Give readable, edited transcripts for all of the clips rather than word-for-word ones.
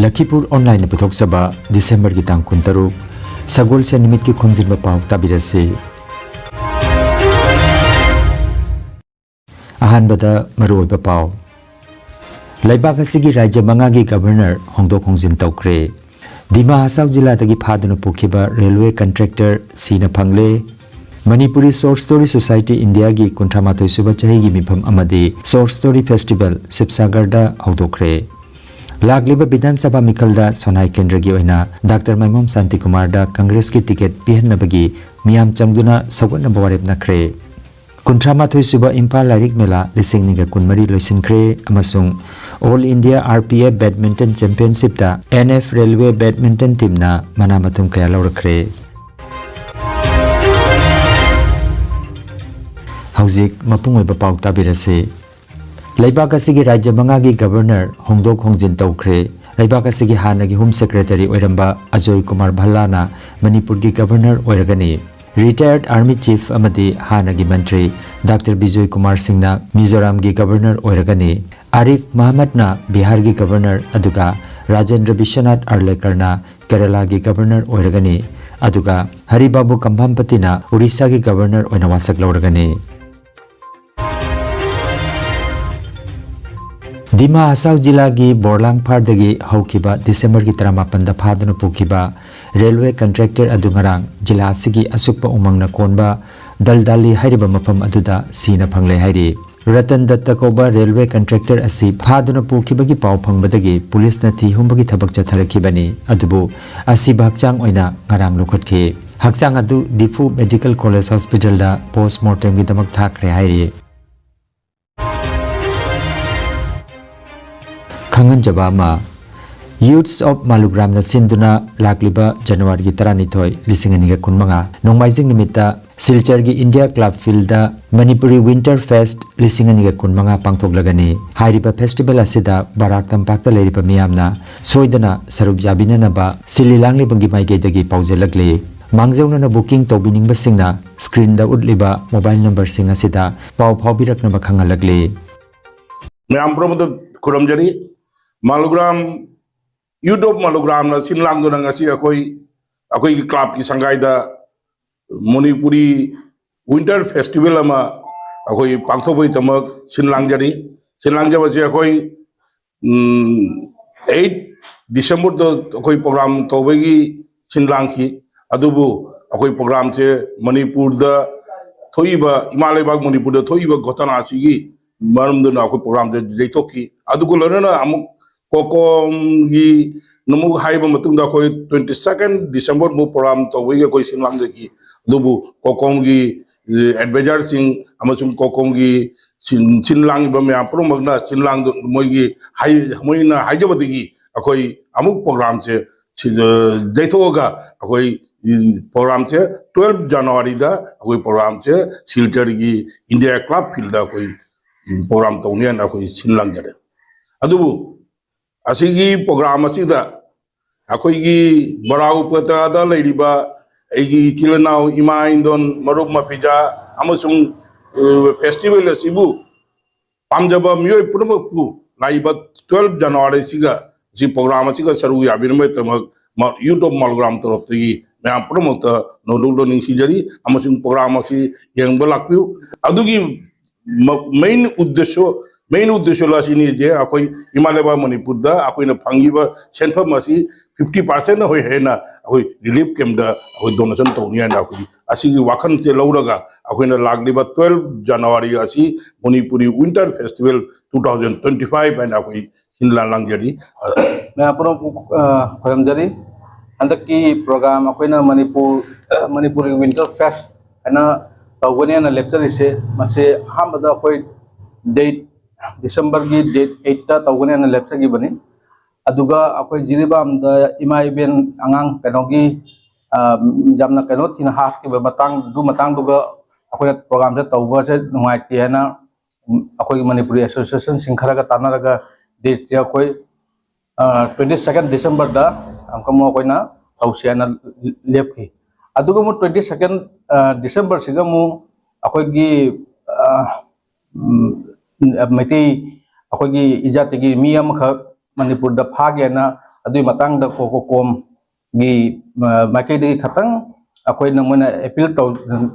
Lakhipur online puthok saba December ki tang kuntaru sagol se nimit ki Khomjinba Pao tabirase. Ahan bada maroiba Pao. Laibak asigi rajya mangagi governor hongdok hongjin tawkre. Dima Hasao jila dagi phaduna pukhiba railway contractor sina phangle. Manipuri Short Story Society India gi kunthamathoi suba chahi gi mifam amadi Short Story Festival Sibsagarda hawdokre. Lagliba Bidhan Sabha Mikalda Sonai Kendra gi oina Dr. Maimom Santi Kumar da Congress ki ticket pihanabagi miyam changduna sawatna bawarep nakre. Kunthamathoi suba Imphal Lairik Mela lising niga kunmari loisinkre amasung All India RPF Badminton Championship da NF Railway Badminton team na manamatum kaya laurakre. Hauzik mapung oiba pau tabirase. Laibak asigi rajya mangagi governor hongdok hongjin tawkre. Laibak asigi hanagi home secretary oiramba Ajoy Kumar Bhallana Manipur gi governor oiragani. Retired army chief amadi hanagi mantri Dr. Bijoy Kumar Singh na Mizoram gi governor oiragani. Arif Muhammad na Bihar gi governor aduga Rajendra Vishwanath Arlekar na Kerala gi governor oiragani. Aduga Haribabu Kambhampati na Orissa gi governor oina wasak lauragani. Dima Hasao jila gi Borlang Phardagi haukiba December ki 18 da phaduna pukhiba railway contractor adungarang jila asigi asukpa umangna konba daldali hairiba mafam aduda sina phangle hairi. Ratan Datta koba railway contractor asi phaduna pukhiba gi pau phangbadagi police na thi humbagi thabak chatharakibani adubu asi bhakchang oina ngarang lokhatke. Hakchang adu Difu Medical College Hospital da postmortem gi damak thakre hairi. Khangan Jabama Youths of Malugram na sinduna lakliba January 12 lisinganiga kunmanga nongmaijing nimita Silchar gi India Club Field da Manipuri Winter Fest lisinganiga kunmanga pangthoklagani. Hairiba festival asida Barak Tampak ta leiriba miyamna soidana saruk yabinanaba sililangli bangi maigei dagi paujelakle. Mangjauna na booking tobining basingna screen da utliba mobile number singa sida pau phaubirakna bakhangalakle. Miyam promote Khomjari Malugram YouTube Malugram na sinlang do na ngasi ako'y club ki sangay da Manipuri Winter Festival ama ako'y pangthoboy tamag sinlang jaba si ako'y 8 December do ako'y program toboy gi sinlang ki adubu ako'y program che Manipur da thoiba Himalaya Manipur da thoiba gotana sigi maram do na ako'y program de deitoki adugulo na amuk Kokom gi namu haiba matung da koi 22nd December mu program to wi koi sinlang ki dubu kokom gi advertising amasung kokom gi sinlang ba me apro magna sinlang moi gi hai moi na haiba gi akoi amuk program che deithoga akoi program che 12 January da akoi program che Silchar gi India Club Field da koi program to nian akoi sinlang jare adubu asigi program asida akoi gi barau pata da leiriba egi kilanau ima indon marup mapija amasung festival asibu pamjaba miyoi purmapu laiba 12 January siga si program asiga saru yabinme tamak YouTube Malugram torop tegi mea promota nodulo ning sijari amasung program asi yang belakpiu adugi main uddesho la sini je akoi Himalaya Manipur da akoi na phangiba senpham asi 50% na hoi hena akoi relief camp da akoi donation tawniya na akoi asigi wakhan che lauraga akoi na lagliba 12 January asi Manipuri Winter Festival 2025 and akoi sinla langjari मैं अपनों खरमजरी अंदर की programme अकोई ना Manipuri winter fest है ना तवगने ना lecture इसे मसे हम बता कोई डेट December की डेट 8 ता तवगने ना लेक्चर की बने अदुगा अकोई जिरिबा हमदा इमाई बेन अंगांग कनोगी जमना कनो थीन हाफ के मतंग दुगा अकोई प्रोग्राम से तवगा से नुमाइती है ना अकोई मणिपुरी एसोसिएशन सिंखरा का ताना लगा डेट या कोई 22nd December da amka mo koy na tawsiya na lep ki adugo mo 22nd December siga mo akoy gi meti akoy gi ijati gi miyam kha Manipur da phagya na adui matang da ko kom gi makai di khatang akoi na moina appeal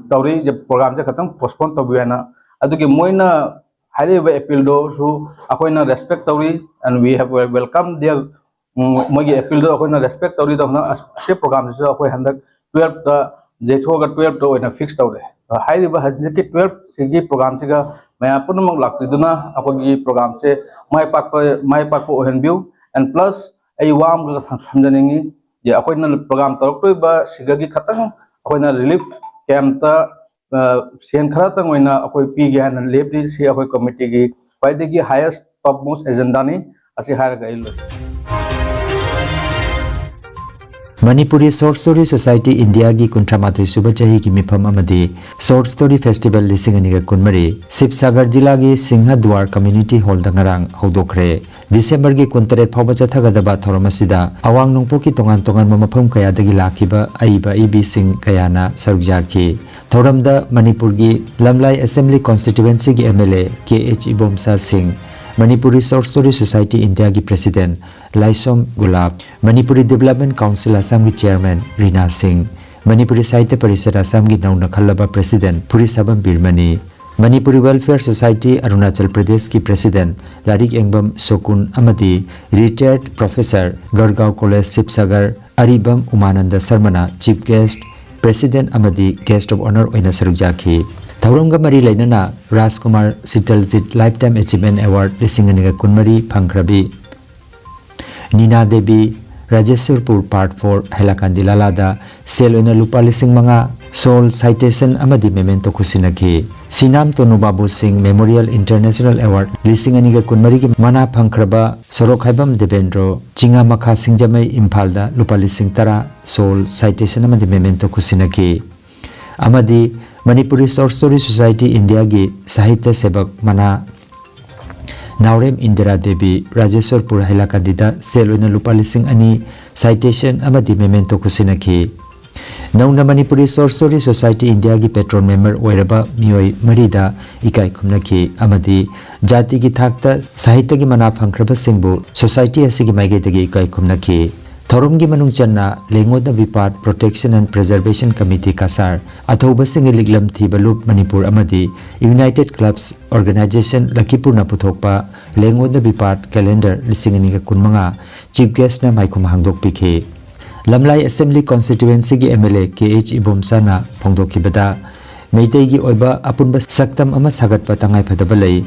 tawri je program je khatang postpone to biana adu ki moina highly appeal do su akoi na respect tawri and we have welcome their mogi appeal do akoi na respect tawri do na ase program je akoi handak 12 ta je thoga 12 to ina fix tawre highly ba hajne ki 12 sigi program siga maya punmang lakti duna akoi gi program se mai pak ko ohen view and plus ai wam ga thamjaningi je akoi na program tarok to ba siga gi khatang akoi na relief camp ta sen khara tang oina akoi pi gi han lepli si akoi committee gi paidegi highest top most agenda ni asi har ga ilo Manipuri Short Story Society India gi kuntramathoi suba chahi gi mifam amadi Short Story Festival lisingani kunmari Sibsagar jila gi Singhadwar Community Hall da ngarang hodokre December gi kuntaret phawba chathagadaba thoramasida awang nongpo ki tongan mamafam kaya dagi lakhiba aiba ibi sing kayana sarukjaki thoramda Manipur gi Lamlai Assembly Constituency gi MLA KH Ibomsa Singh Manipuri Short Story Society India ki President Laisom Gulab, Manipuri Development Council Assam ki Chairman Rina Singh, Manipuri Sahitya Parishad Assam ki Nauna Khalaba President Purisabam Birmani, Manipuri Welfare Society Arunachal Pradesh ki President Larik Engbam Sokun Amadi, Retired Professor Gargaon College Sibsagar Aribam Umananda Sarmana Chief Guest President Amadi Guest of Honor oina sarukjaki. Thauramga mari lainana Rajkumar Sitaljit Lifetime Achievement Award lisinganiga kunmari phangkrabi Nina Devi Rajeshwarpur Part 4 Hailakandi Lalada Seloina Lupa Lising Manga Soul Citation Amadi Memento Kusinaki Sinam Tonu Babu Singh Memorial International Award lisinganiga kunmari ki mana phangkraba Sorok Haibam Devendro Chinga Makha Singjamai Imphal da Lupa Lising Tara Soul Citation Amadi Memento Kusinaki Amadi Manipuri Short Story Society India gi Sahitya Sebak Mana Naurem Indira Devi Rajeshwarpur Hailakandida Seloina Lupa Lising Ani Citation Amadi Memento Kusinaki Nauna Manipuri Short Story Society India gi Patron Member Oiraba Mioi Marida Ikai Kumnaki Amadi Jati gi Thakta Sahitya gi Mana Phangkraba Singbu Society asigi Maigedagi Ikai Kumnaki Thorum gi manung channa Lengoda Vipat Protection and Preservation Committee Kasar Athoba Singi Liglam Thibalup Manipur Amadi United Clubs Organization Lakhipur na puthokpa Lengoda Vipat Calendar lisingani ka kunmanga Chief Guest na maikum hangdok pikhe Lamlai Assembly Constituency gi MLA KH Ibomsa na phongdokhibada Meitei gi oiba apunba saktam ama sagat patangai phadabalai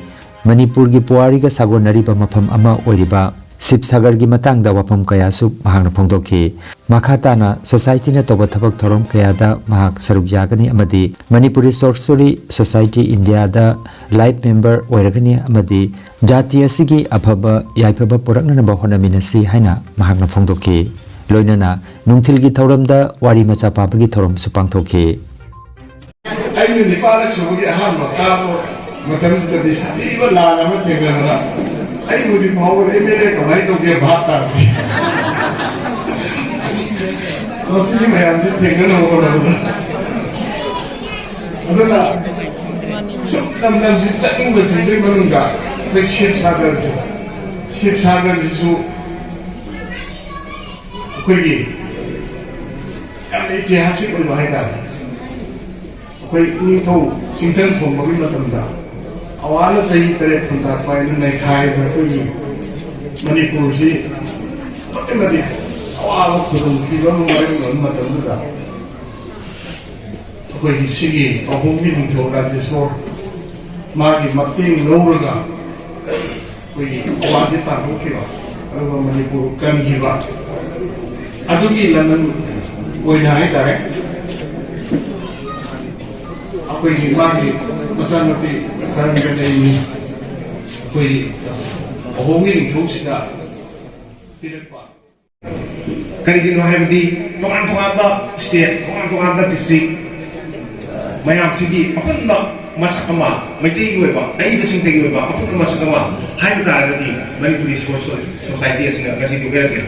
Manipur gi puari ga sagonari ba mafam ama oiriba Sibsagar gi matang da wapam kaya su mahang na phongdokhi makhatana society na toba thabak thorom kaya da mahak saruk yagani amadi Manipuri Short Story Society India da live member oiragani amadi jati asigi aphaba yaipaba porakna na bahona minasi haina mahak na phongdokhi loinana nungthil gi thoram da wari macha papagi thorom su pangthokhi aini nipala sugi aham makamo matam sida disati ba la na tegana I would be power every right of your bata. Possibly, I have taken over. Sometimes it's taking the same Manunga, the ships others who quickly. And it has to be behind that. Quick, Nito, Sinton from Marimata. आवाज़ सही तरह खुदा पायन नहीं खाए तो कोई मणिपुर से तो मधी आवाज़ खुदों की वो हमारे मन में तो लगा कोई किसी की अहोमी नहीं होगा जिसको मारी मत्ती लोगों कोई आवाज़ ताकू की बात और वो मणिपुर कम की बात अदुकी लंदन कोई नहीं करे कोई मारी मसालों की Karang kata ini, koi, ohongi ni terus kita tidak pak. Kali ini mahal di pengan-pengan state, pengan-pengan district, mayam segi apa nak masak kama, macam itu apa, ini bersih tinggi apa, apa nak masak kama, hai kita ada di Manipuri Society asing kasih tu berarti.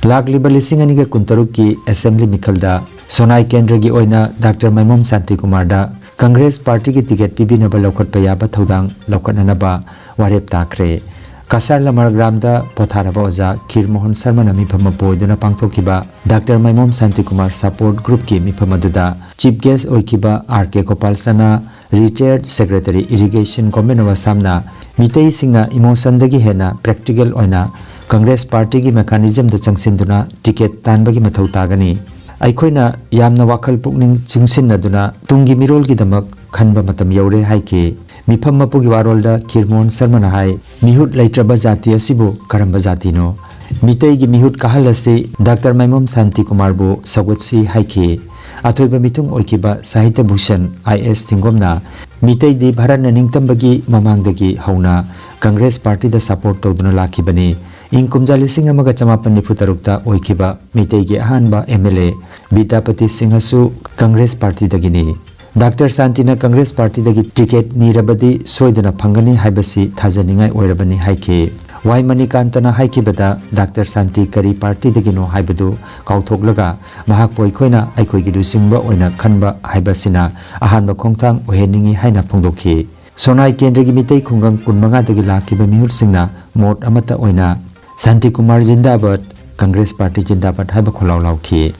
Lagliba lisingani ka kuntaruk ki Assembly Mikhalda Sonai Kendra gi oina Dr. Maimom Santi Kumar da Congress Party ki ticket pibi na ba lokhat pa yaba thodang lokhat na ba warep takre Kasar Lamar Gramda Potharaba Oza Kir Mohan Sarma na mifam poiduna pangthokiba Dr. Maimom Santi Kumar Support Group ki mifam aduda Chief Guest oikiba RK Gopal Sana Retired Secretary Irrigation Government of Assamna Mitei Singha emotion dagi hena practical oina Congress Party ki mechanism da changsinduna ticket tanbagi mathau tagani Aikoina yamna wakal pukning chungsinnaduna tungi mirol gi damak khanba matam yaure haike Mifam mapugi warolda Kirmon Sarmana hai mihut leitraba jati asibu karamba jati no Mitei gi mihut kahalasi Dr. Maimom Santi Kumar bu sagwatsi haike Athoiba mitung oikiba Sahitya Bhushan IS Tingomna Mitei di Bharat na ningtambagi mamangdagi hauna Congress Party da support tawduna lakhibani ing kumjali singa maga chamapan nifutarukta oikiba Mitei gi ahanba MLA Bidapati Singhasu Congress Party dagini Dr. Santina Congress Party dagi ticket nirabadi soidana phangani haibasi thajaningai oirabani haike Wai Manikantana haikibada Dr. Santi Kari Party dagino haibadu kauthoklaga mahak poikoina aikoigi lusingba oina khanba haibasina ahanba khongthang oheningi haina phongdokhi Sonai Kendrigi Mitei Khungang Kunmanga dagi lakiba mihur singna mot amata oina Santi Kumar Jindabad Congress Party Jindabad haiba kholaw lawkhi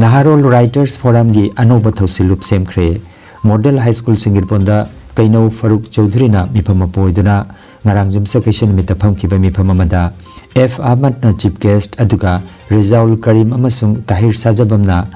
Naharol Writers Forum gi anoba thausilup semkhre Model High School Singirponda Kaino Faruk Chaudhary na mifam poiduna ngarang jumsa kaisen mita phamkiba mifam amada F Ahmad na chief guest aduga Rizaul Karim amasung Tahir Sajabamna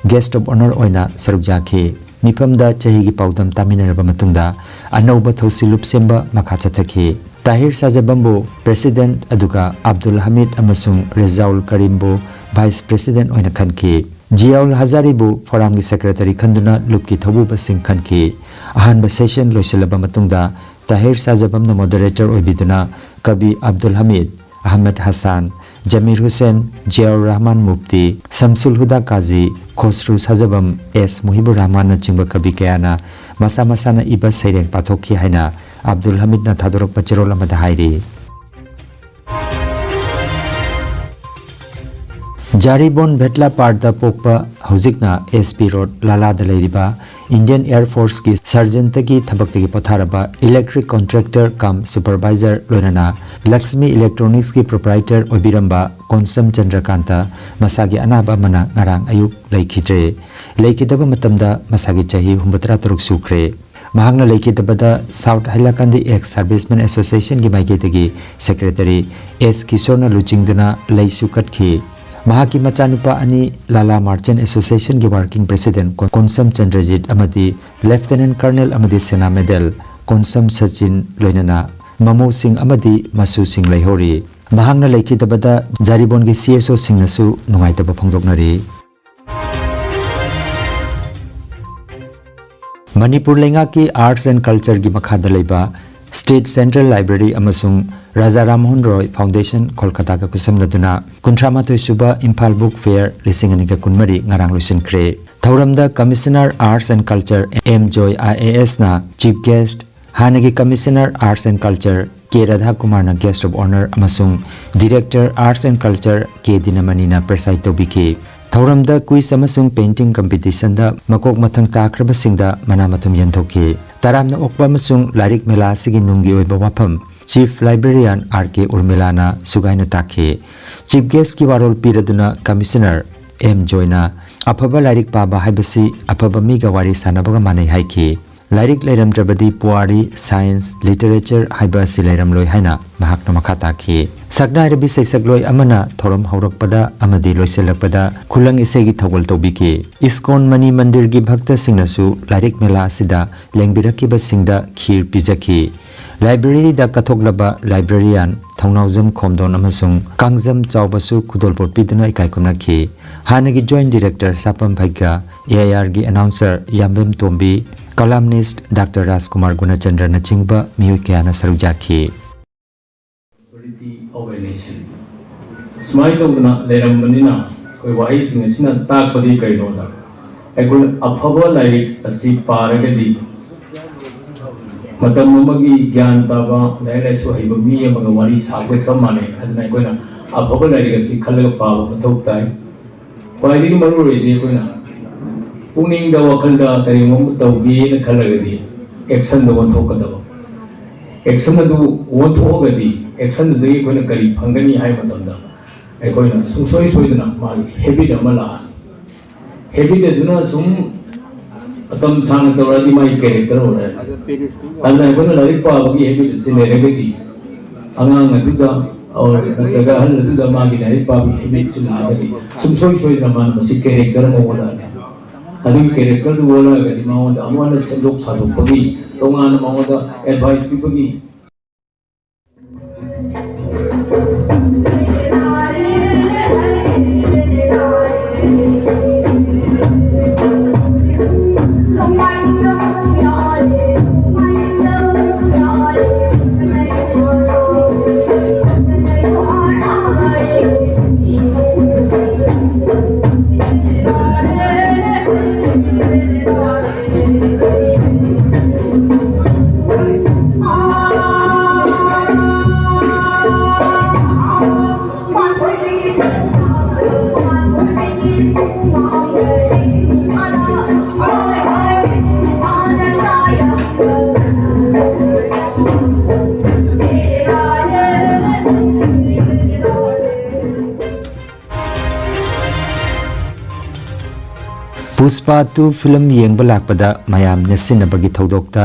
guest of honor oina sarukjaki mifam da chahi gi paudam taminaraba matungda anoba thausilup semba makha chathaki Tahir Sajabambu president aduga Abdul Hamid amasung Rizaul Karimbu vice president oina khanki Jiaul Hazaribu Forum gi secretary khanduna lupki thobu basing khanki ahanba session loisilaba matungda Tahir Sajabam na moderator oibiduna Kabi Abdul Hamid Ahmed Hassan Jamir Hussain Jiaur Rahman Mufti Samsul Huda Kazi Khosru Sajabam S Muhibur Rahman na chingba kabi kayana masa na iba saireng pathokhi haina Abdul Hamid na thadorok pachirol amada hairi Jaribon Bhetla Parda Pokpa Hozikna SP Road Lala Dalairiba Indian Air Force ki Sergeant tagi thabak tagi patharaba electric contractor cum supervisor loinana Lakshmi Electronics ki proprietor obiramba Konsam Chandrakanta masagi anaba mana ngarang ayuk laikhitre laikidaba matamda masagi chahi 83 sukre Mahangna laikidabada South Hailakandi ex Servicemen Association ki maiketagi secretary S Kisorna luchingduna laisukatki Mahaki Machanupa ani Lala Merchant Association ki working president Konsam Chandrajit amadi Lieutenant Colonel amadi Sena Medal Konsam Sachin loinana Mamu Singh amadi Masu Singh Laihori Mahangna laikidabada Jaribon ki CSO Singh nasu nungaitaba phongdoknari Manipur lenga ki Arts and Culture ki makhada leiba State Central Library amasung Raja Rammohan Roy Foundation Kolkata ka kusamladuna kuntramathoi suba Imphal Book Fair lisinganika kunmari ngarang lusinkhre Thauramda Commissioner Arts and Culture M Joy IAS na Chief Guest Hanagi Commissioner Arts and Culture K Radha Kumar na Guest of Honor amasung Director Arts and Culture K Dinamani na preside tobiki Thauramda quiz amasung painting competition da makok mathang takraba singda manamatum yanthoki Taramna okpa amasung larik mela sigi nungi oiba wafam Chief Librarian RK Urmilana Sugaina Takhe Chief Guest ki warol piraduna Commissioner M Joyna Apaba Larik Paba Haibasi Apaba Miga Wari Sanabaga Mane Haiki Larik Lairam Drabadi Puari Science Literature Haibasi Lairam Loi Haina Mahakna Makataki Sakna Rabi Saisagloi Amana Thoram Haurakpada Amadi Loiselakpada Kulang Isegi Tawal Tobiki Iskon Mani Mandir Gi Bhakta Singnasu Larik Mela Sida Lengbiraki Basingda Khir Pizaki Library da kathoklaba librarian Thongnaujam Khomdon amasung Kangjam Chawbasu Kudolpot piduna ikaikomnaki Hanagi Joint Director Sapam Bhaiga AIR gi announcer Yambem Tombi columnist Dr. Rajkumar Gunachandra na chingba miyu kayana sarujaki Authority of a nation Smai tawduna leirambanina koi wahi sing asina takpadi kainoda ekun afaba lairik asi paragadi Matam magi gyan taba lai so hiba mi amaga wari sagwe samane adna koina afaba lairik asi khalaga pawa mathok tai kwaidi maru redi koina puning da wakalda kari mom tawgi na khalagadi action the one talk about action the one talk the action the day when a kari pangani hai matanda ai koi na sum soi na ma heavy da mala heavy da duna sum atam sang to radi mai character ho raha hai ai koi na rai pa bagi heavy se ne re gi angang adu da और जगह हल adu da ma gi rai pa bi heavy se na da sum soi na ma si character mo wala ne adu character du wala ga di ma wala amana se lok sa do bagi tonga na ma wala advice bi bagi Puspa 2 film yengba lakpada mayam nesinabagi thodokta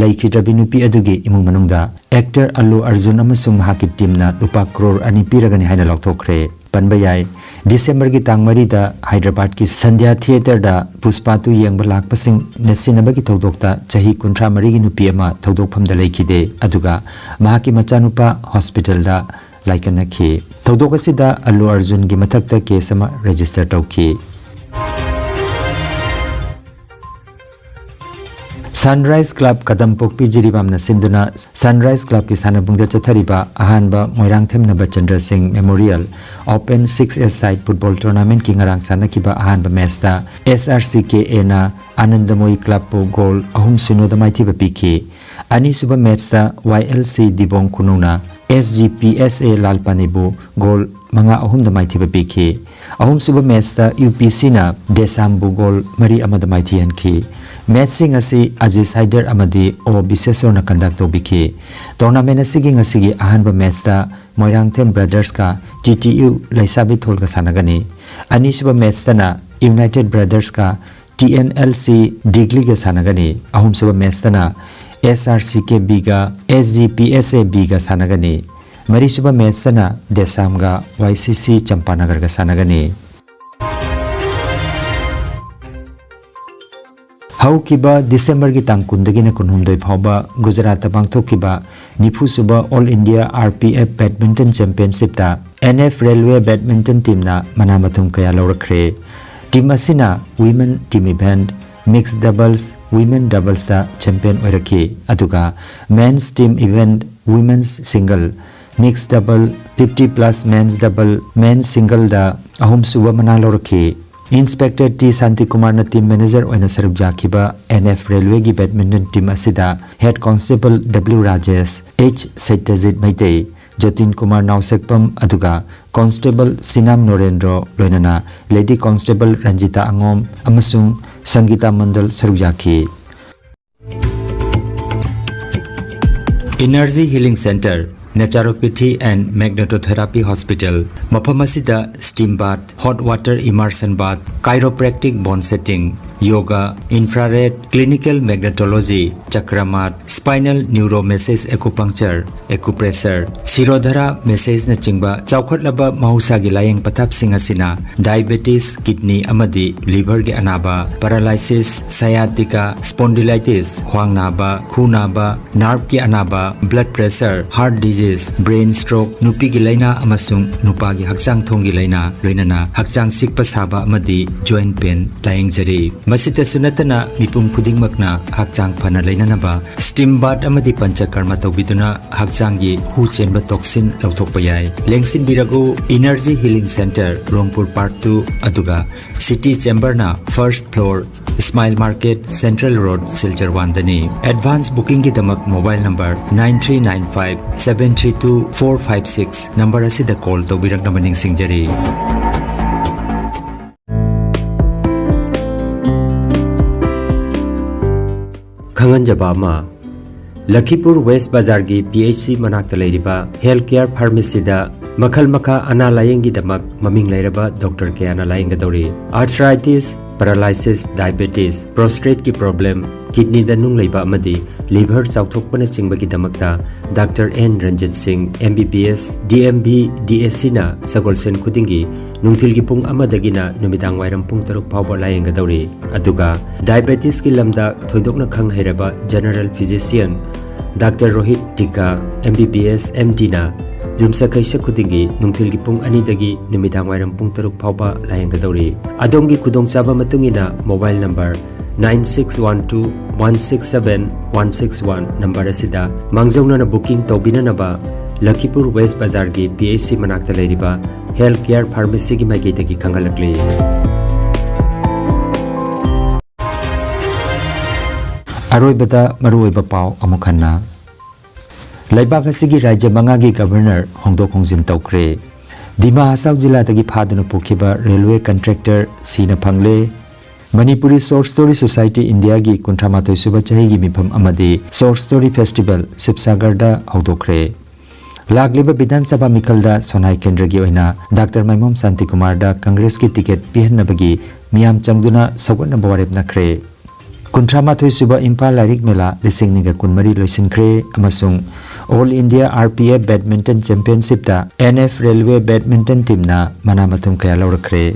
laikhidrabi nupi adugi imung manungda actor Allu Arjun amasung mahaki teamna rupa crore ani piragani haina lokthokre panbayai December gi tang mari da Hyderabad ki Sandhya Theater da Puspa 2 yengba lakpasing nesinabagi thodokta chahi 13 gi nupi ama thodokpham da laikhide aduga mahaki machanupa hospital da laikanakhi thodokasida Allu Arjun gi mathakta case ama register tawki Sunrise Club Kadampokpi Jiribamna Sinduna Sunrise Club ki sanabungda chathariba ahanba Moirang Themnaba Chandra Singh Memorial Open 6S side football tournament ki ngarang sanakiba ahanba match da SRCKA na Anandamoi Club po goal ahum suno da maithiba piki ani suba match da YLC Dibong Kununa SGPSA Lalpanibu goal manga ahum da maithiba piki ahum suba match da UPC na Desambu goal mari amada maithian ki matching asi Aziz Haider amadi o Bisesor na conduct tobiki tournament asigi ngasigi ahanba match da Moirang Them Brothers ka GTU Laisabi Thol ka sanagani ani suba match na United Brothers ka TNLC Digli ka sanagani ahum suba match na SRCK Biga SGPSA Biga sanagani mari suba match na Desam ga YCC Champanagar ka sanagani Haukiba December ki tang kundagina kunhumdoi phawba Gujarat ta pangthokiba nifu suba All India RPF Badminton Championship ta NF Railway Badminton team na manamathum kaya lawrakre team asina women team event mixed doubles women doubles ta champion oiraki aduga men's team event women's single mixed double 50 plus men's double men's single da ahum suba mana lawrakhi Inspector T Santi Kumar na team manager oina saruk jakiba NF Railway gi badminton team asida head constable W Rajesh H Saitazit Maitei Jotin Kumar Nausekpam aduga constable Sinam Norendro loinana lady constable Ranjita Angom amasung Sangita Mandal saruk jaki Energy Healing Center Naturopathy and Magnetotherapy Hospital Mapamasida steam bath hot water immersion bath chiropractic bone setting yoga infrared clinical magnetology chakramat spinal neuromassage acupuncture acupressure sirodhara massage na chingba chawkhatlaba mahusa gi layeng pathap sing asina diabetes kidney amadi liver gi anaba paralysis sciatica spondylitis khwang naba khu naba nerve gi anaba blood pressure heart disease brain stroke nupi gi laina amasung nupa gi hakchang thong gi laina loinana hakchang sikpa saba amadi joint pain layeng jari masita sunatana mipum khuding makna hakchang phana lainanaba steam bath amadi panchakarma tawbiduna hakchang gi hu chenba toxin lauthokpa yai lengsin biragu energy healing center Rongpur Park 2 aduga city chamber na first floor Smile Market Central Road Silchar Wandani advance booking ki damak mobile number 9395 732 456 number asida call tawbirak namaning singjari खंगनजबा मा Lakhipur West Bazar gi PHC manakta leiriba healthcare pharmacy da makhal makha ana layengi damak maming leiraba doctor ke ana layeng gadori arthritis paralysis diabetes prostate ki problem kidney da nung leiba amadi liver chauthokpana singbagi damakta Dr. N Ranjit Singh MBBS DMB DSC na sagolsen khudingi nungthil gi pung amadagina numidang wairam pung taruk phawba layeng gadori aduga diabetes ki lamda thoidokna khang hairaba general physician Dr. Rohit Tika MBBS MD na Jumsa kaisa khudingi nungthil gi pung ani dagi numidang wairam pung taruk phawba layeng gadori adongi kudong chaba matungina mobile number 9612167161 number asida mangjongna na booking tobina naba Lakhipur West Bazar gi PHC manakta leiriba healthcare pharmacy gi magi dagi khangalakli Aroibada maruoiba pau amukhanna Laibak asigi rajya mangagi governor hongdok hongjin tawkre Dima Hasau jila dagi phaduna pokhiba railway contractor sina phangle Manipuri Short Story Society India gi kunthamathoi suba chahi gi mifam amadi Short Story Festival Sibsagar da hawdokre Lagliba Bidhan Sabha Mikhalda Sonai Kendra gi oina Dr. Maimom Santi Kumar da Congress ki ticket pihanabagi miyam changduna sawatna bawarep nakre Kunthamathoi suba Imphal Lairik Mela lising niga kunmari loisinkre amasung All India RPF Badminton Championship da NF Railway Badminton team na manamathum kaya laurakre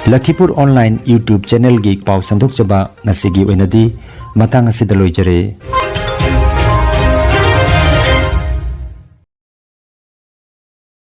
Lakhipur Online YouTube channel gi pau sandok chaba ngasigi oinadi matang asida loijare